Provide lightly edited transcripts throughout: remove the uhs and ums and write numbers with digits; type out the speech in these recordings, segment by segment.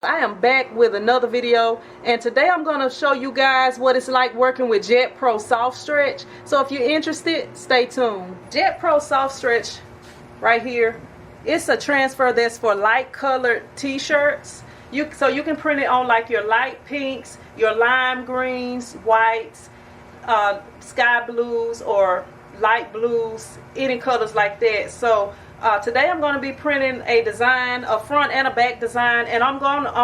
I am back with another video, and today I'm going to show you guys what it's like working with JetPro Soft Stretch. So if you're interested, stay tuned. JetPro Soft Stretch right here, it's a transfer that's for light colored t-shirts. So you can print it on like your light pinks, your lime greens, whites, sky blues, or light blues, any colors like that. So today I'm going to be printing a design, a front and a back design, and I'm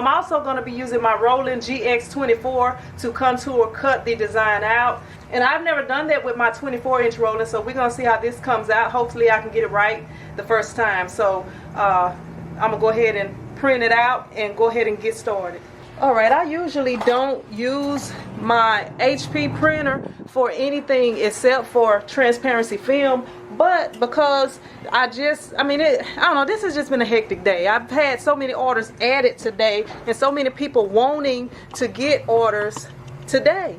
also going to be using my Rolling GX24 to contour cut the design out. And I've never done that with my 24-inch rolling, so we're going to see how this comes out. Hopefully I can get it right the first time. So I'm going to go ahead and print it out and go ahead and get started. Alright, I usually don't use my HP printer for anything except for transparency film, but because I don't know, this has just been a hectic day. I've had so many orders added today and so many people wanting to get orders today,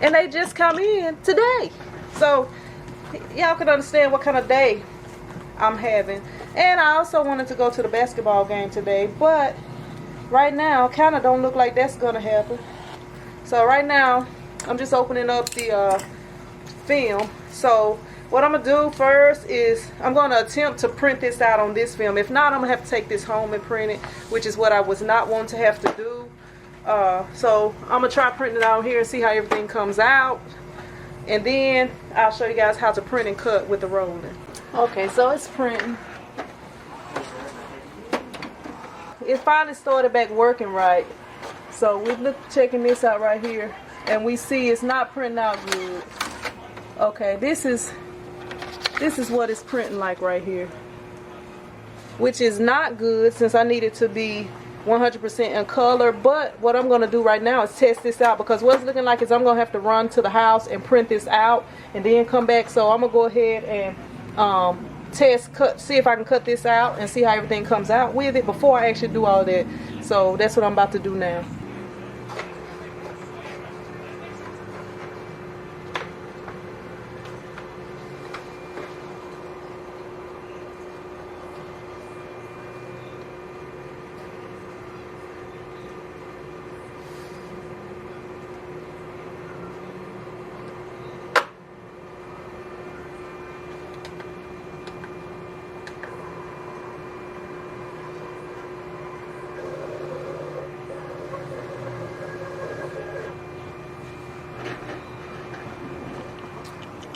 and they just come in today. So y'all can understand what kind of day I'm having. And I also wanted to go to the basketball game today, but right now kind of don't look like that's gonna happen. So right now I'm just opening up the film. So what I'm gonna do first is I'm gonna attempt to print this out on this film. If not, I'm gonna have to take this home and print it, which is what I was not wanting to have to do. So I'm gonna try printing it out here and see how everything comes out, and then I'll show you guys how to print and cut with the rolling. Okay, so it's printing. It finally started back working right. So we're checking this out right here, and we see it's not printing out good. Okay, this is what it's printing like right here, which is not good since I need it to be 100% in color. But what I'm going to do right now is test this out, because what's looking like is I'm going to have to run to the house and print this out and then come back. So I'm going to go ahead and see if I can cut this out and see how everything comes out with it before I actually do all that. So that's what I'm about to do now.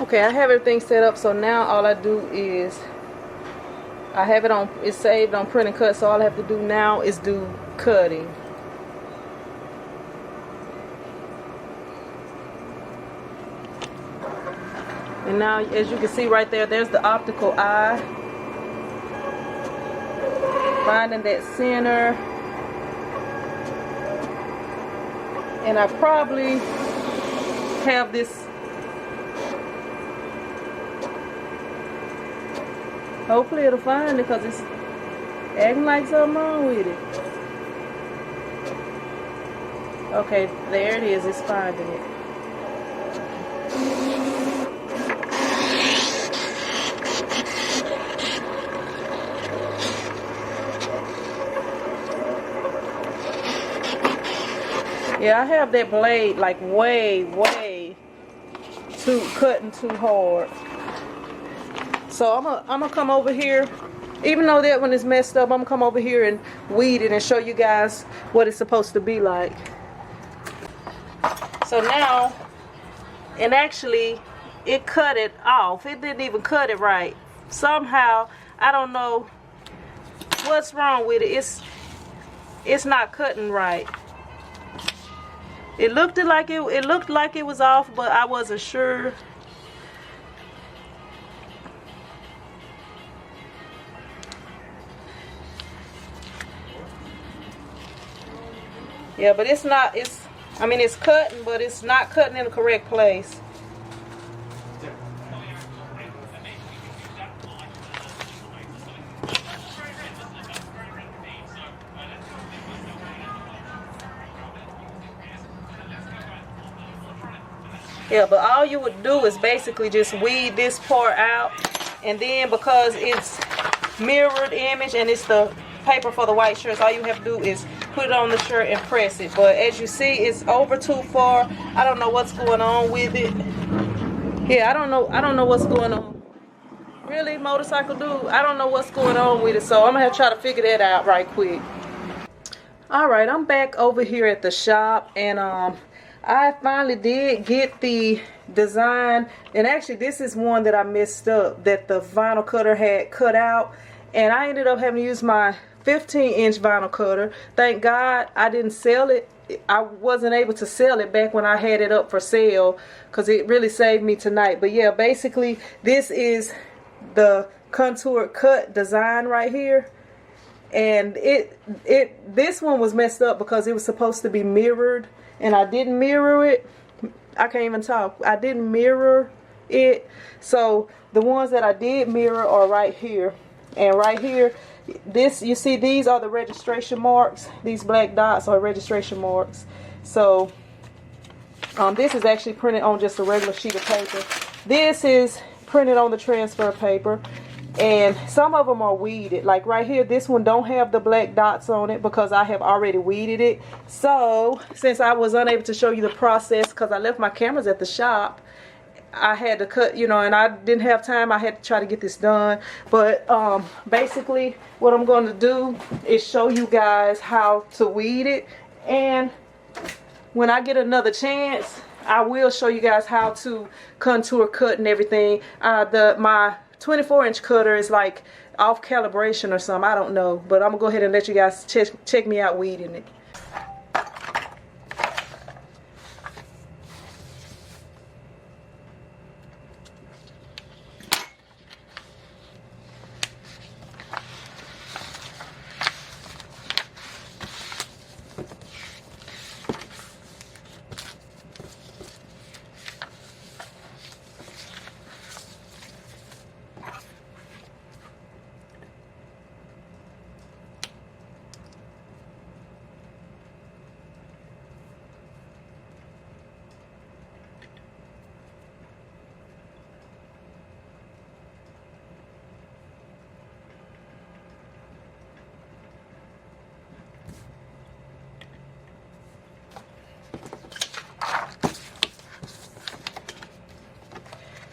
Okay, I have everything set up, so now all I do is I have it on, it's saved on print and cut, so all I have to do now is do cutting. And now, as you can see right there, there's the optical eye. Finding that center. And I probably have this. Hopefully it'll find it, because it's acting like something wrong with it. Okay, there it is. It's finding it. Yeah, I have that blade like way too cutting too hard. So I'm gonna come over here, even though that one is messed up, I'm gonna come over here and weed it and show you guys what it's supposed to be like. So now, and actually it cut it off. It didn't even cut it right. Somehow, I don't know what's wrong with it. It's not cutting right. It looked like it was off, but I wasn't sure. Yeah, but it's not, it's cutting, but it's not cutting in the correct place. Yeah, but all you would do is basically just weed this part out, and then because it's mirrored image and it's the paper for the white shirts, all you have to do is put it on the shirt and press it. But as you see, it's over too far. I don't know what's going on with it. Yeah, I don't know what's going on. Really, motorcycle dude, I don't know what's going on with it, so I'm gonna have to try to figure that out right quick. All right, I'm back over here at the shop, and I finally did get the design. And actually, this is one that I messed up, that the vinyl cutter had cut out, and I ended up having to use my 15-inch vinyl cutter. Thank God I didn't sell it. I wasn't able to sell it back when I had it up for sale, because it really saved me tonight. But yeah, basically this is the contour cut design right here. And this one was messed up because it was supposed to be mirrored, and I didn't mirror it. I can't even talk. I didn't mirror it. So the ones that I did mirror are right here. And right here, this, you see, these are the registration marks. These black dots are registration marks. So this is actually printed on just a regular sheet of paper. This is printed on the transfer paper. And some of them are weeded. Like right here, this one don't have the black dots on it because I have already weeded it. So since I was unable to show you the process because I left my cameras at the shop, I had to cut, you know, and I didn't have time. I had to try to get this done. But basically what I'm going to do is show you guys how to weed it. And when I get another chance, I will show you guys how to contour cut and everything. My 24-inch cutter is like off calibration or something. I don't know. But I'm going to go ahead and let you guys check me out weeding it.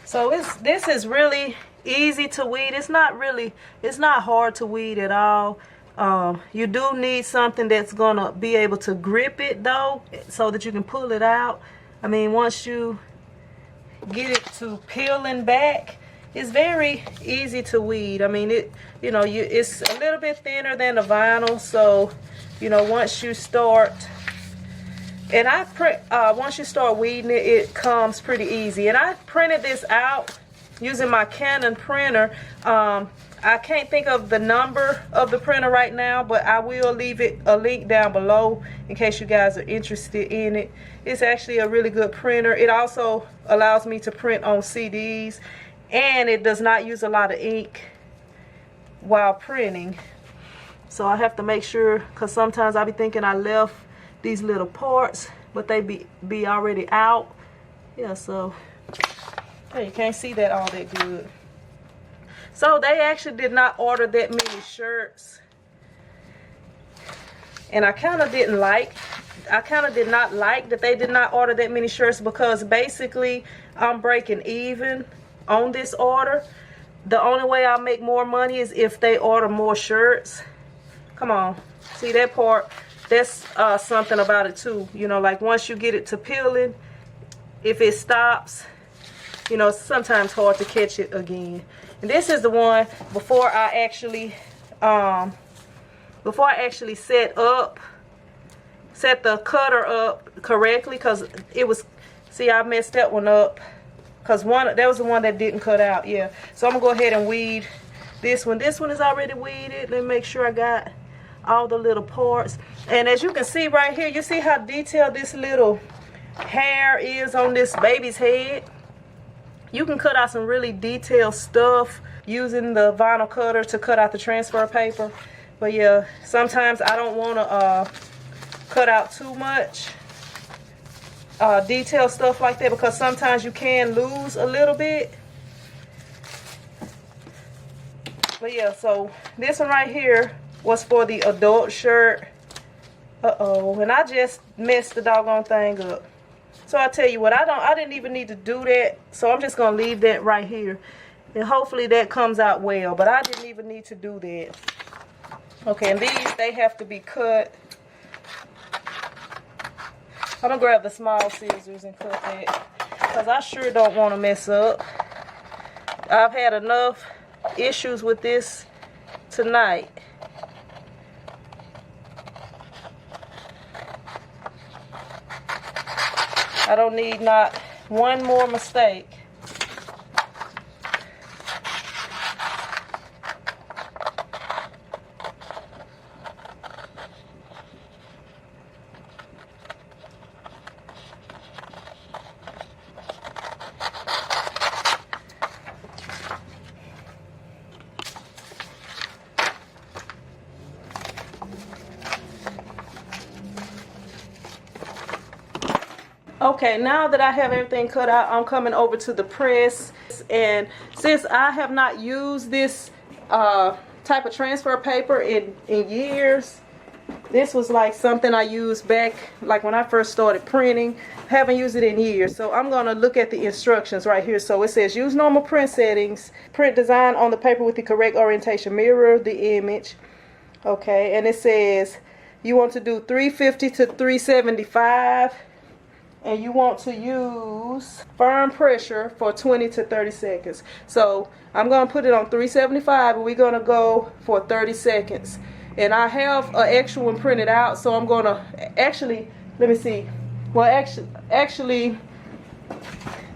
So this is really easy to weed. It's not hard to weed at all. You do need something that's gonna be able to grip it though, so that you can pull it out. I mean, once you get it to peeling back, it's very easy to weed. I mean, it's a little bit thinner than the vinyl, so once you start. And once you start weeding it, it comes pretty easy. And I printed this out using my Canon printer. I can't think of the number of the printer right now, but I will leave a link down below in case you guys are interested in it. It's actually a really good printer. It also allows me to print on CDs, and it does not use a lot of ink while printing. So I have to make sure, because sometimes I'll be thinking I left these little parts, but they be already out. Yeah, so hey, you can't see that all that good. So they actually did not order that many shirts, and I kind of did not like that they did not order that many shirts, because basically I'm breaking even on this order. The only way I'll make more money is if they order more shirts. Come on, see that part? That's something about it too. Like once you get it to peeling, if it stops, it's sometimes hard to catch it again. And this is the one before I actually set the cutter up correctly, because it was, see, I messed that one up because that was the one that didn't cut out. Yeah, so I'm gonna go ahead and weed this one. This one is already weeded. Let me make sure I got all the little parts. And as you can see right here, you see how detailed this little hair is on this baby's head. You can cut out some really detailed stuff using the vinyl cutter to cut out the transfer paper. But yeah, sometimes I don't want to cut out too much detailed stuff like that, because sometimes you can lose a little bit. But yeah, so this one right here was for the adult shirt, Uh-oh, and I just messed the doggone thing up. So I tell you what, I didn't even need to do that. So I'm just gonna leave that right here. And hopefully that comes out well. But I didn't even need to do that. Okay, and these, they have to be cut. I'm gonna grab the small scissors and cut that, because I sure don't want to mess up. I've had enough issues with this tonight. I don't need not one more mistake. Okay, now that I have everything cut out, I'm coming over to the press. And since I have not used this type of transfer paper in years, this was like something I used back like when I first started printing. Haven't used it in years. So I'm going to look at the instructions right here. So it says use normal print settings, print design on the paper with the correct orientation, mirror the image. Okay, and it says you want to do 350 to 375. And you want to use firm pressure for 20 to 30 seconds. So I'm going to put it on 375 and we're going to go for 30 seconds. And I have an extra one printed out, so I'm going to actually, let me see. Well, actually,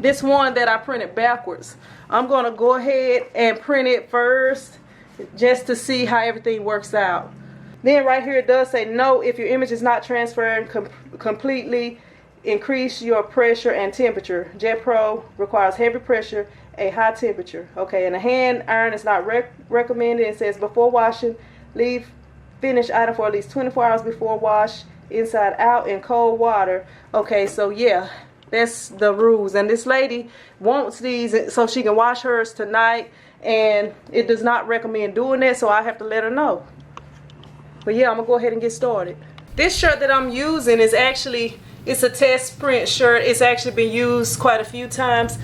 this one that I printed backwards, I'm going to go ahead and print it first just to see how everything works out. Then right here it does say no, if your image is not transferring completely, increase your pressure and temperature. JetPro requires heavy pressure, a high temperature. Okay, and a hand iron is not recommended. It says before washing, leave finished item for at least 24 hours before wash, inside out in cold water. Okay, so yeah, that's the rules. And this lady wants these so she can wash hers tonight, and it does not recommend doing that, so I have to let her know. But yeah, I'm gonna go ahead and get started. This shirt that I'm using is actually, it's a test print shirt. It's actually been used quite a few times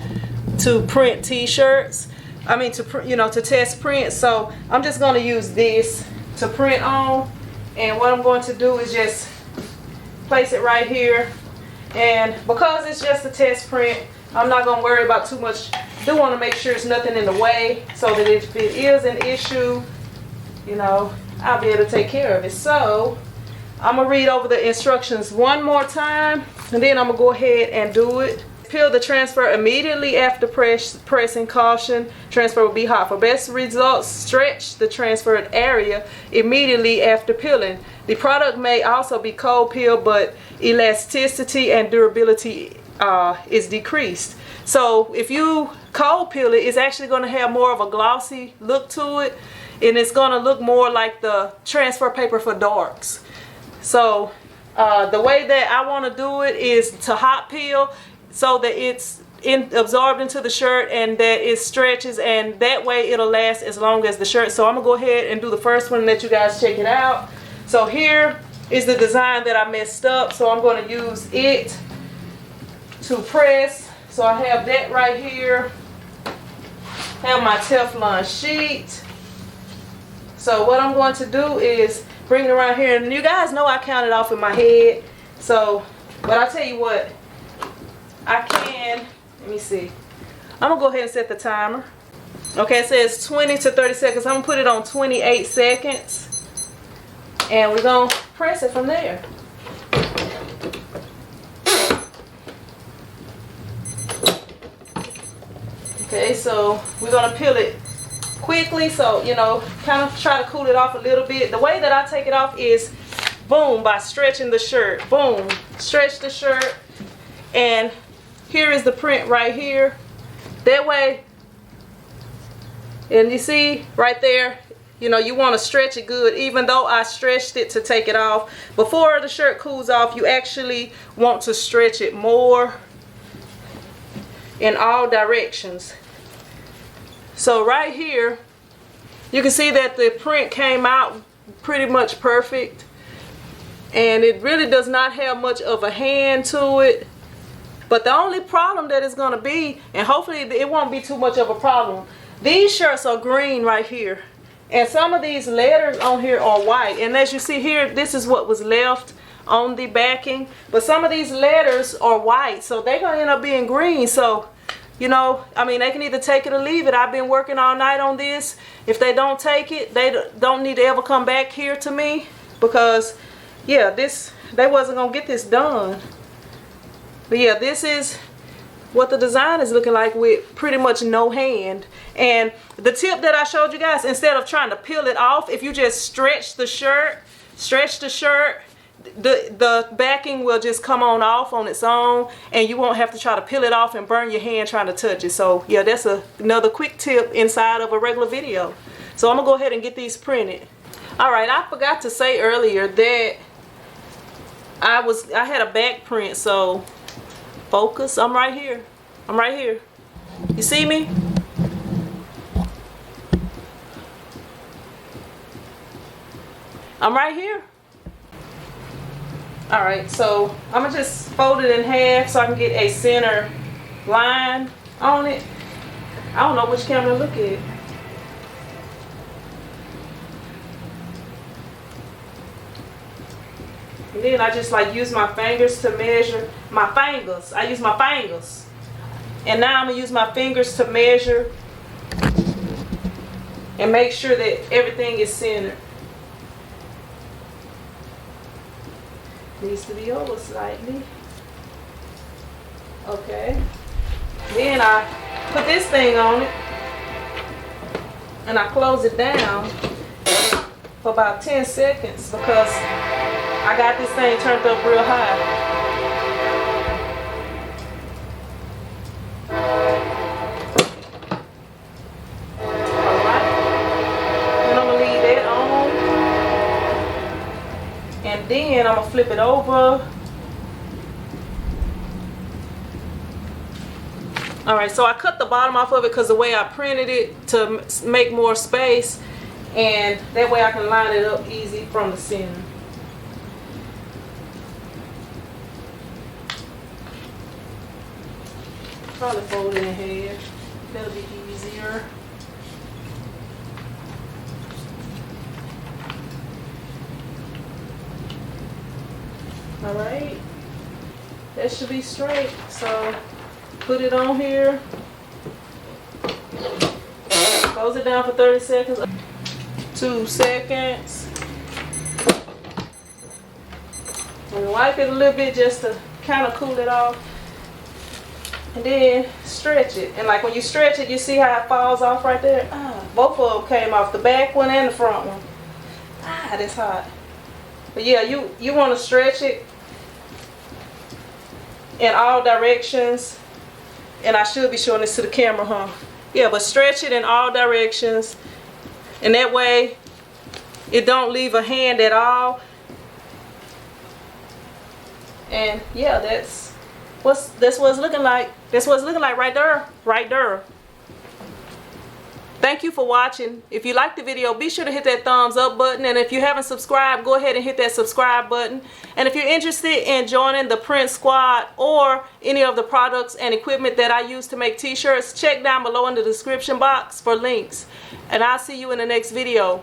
to print t-shirts. I mean to test print. So I'm just going to use this to print on. And what I'm going to do is just place it right here. And because it's just a test print, I'm not going to worry about too much. I do want to make sure there's nothing in the way, so that if it is an issue, I'll be able to take care of it. So I'm going to read over the instructions one more time, and then I'm going to go ahead and do it. Peel the transfer immediately after pressing. Caution, transfer will be hot. For best results, stretch the transferred area immediately after peeling. The product may also be cold peeled, but elasticity and durability is decreased. So if you cold peel it, it's actually going to have more of a glossy look to it, and it's going to look more like the transfer paper for darks. So the way that I want to do it is to hot peel, so that it's absorbed into the shirt and that it stretches, and that way it'll last as long as the shirt. So I'm going to go ahead and do the first one and let you guys check it out. So here is the design that I messed up, so I'm going to use it to press. So I have that right here. Have my Teflon sheet. So what I'm going to do is bring it around here, and you guys know I counted off in my head. So, but I tell you what, I can, let me see. I'm gonna go ahead and set the timer. Okay, it says 20 to 30 seconds. I'm gonna put it on 28 seconds, and we're gonna press it from there. Okay, so we're gonna peel it quickly, so kind of try to cool it off a little bit. The way that I take it off is boom, by stretching the shirt. Boom, stretch the shirt, and here is the print right here. That way, and you see right there, you want to stretch it good. Even though I stretched it to take it off, before the shirt cools off, you actually want to stretch it more in all directions. So right here, you can see that the print came out pretty much perfect. and it really does not have much of a hand to it. But the only problem that is going to be, and hopefully it won't be too much of a problem, these shirts are green right here, and some of these letters on here are white, and as you see here, this is what was left on the backing, but some of these letters are white, so they're going to end up being green. So, you know, I mean, they can either take it or leave it. I've been working all night on this. If they don't take it, they don't need to ever come back here to me, because yeah, they wasn't going to get this done. But yeah, this is what the design is looking like with pretty much no hand. And the tip that I showed you guys, instead of trying to peel it off, if you just stretch the shirt, the backing will just come on off on its own, and you won't have to try to peel it off and burn your hand trying to touch it. So yeah, that's another quick tip inside of a regular video. So I'm gonna go ahead and get these printed. All right, I forgot to say earlier that I had a back print, so focus. I'm right here. I'm right here. You see me? I'm right here. All right, so I'm gonna just fold it in half so I can get a center line on it. I don't know which camera to look at. And then I just like use my fingers to measure my fingers. I use my fingers. And now I'm gonna use my fingers to measure and make sure that everything is centered. Needs to be over slightly. Okay. Then I put this thing on it and I close it down for about 10 seconds because I got this thing turned up real high. Alright. Then I'm going to leave that on. And then I'm going to flip it over. Alright, so I cut the bottom off of it because the way I printed it to make more space. And that way I can line it up easy from the center. Probably fold it in half. That'll be easier. Alright. That should be straight. So put it on here. Close it down for 30 seconds. 2 seconds. And wipe it a little bit just to kind of cool it off. And then stretch it. And like when you stretch it, you see how it falls off right there? Both of them came off, the back one and the front one. That's hot. But yeah, you want to stretch it in all directions. And I should be showing this to the camera, huh? Yeah, but stretch it in all directions. And that way it don't leave a hand at all. And yeah, that's what it's looking like. That's what it's looking like right there. Right there. Thank you for watching. If you liked the video, be sure to hit that thumbs up button. And if you haven't subscribed, go ahead and hit that subscribe button. And if you're interested in joining the print squad or any of the products and equipment that I use to make t-shirts, check down below in the description box for links. And I'll see you in the next video.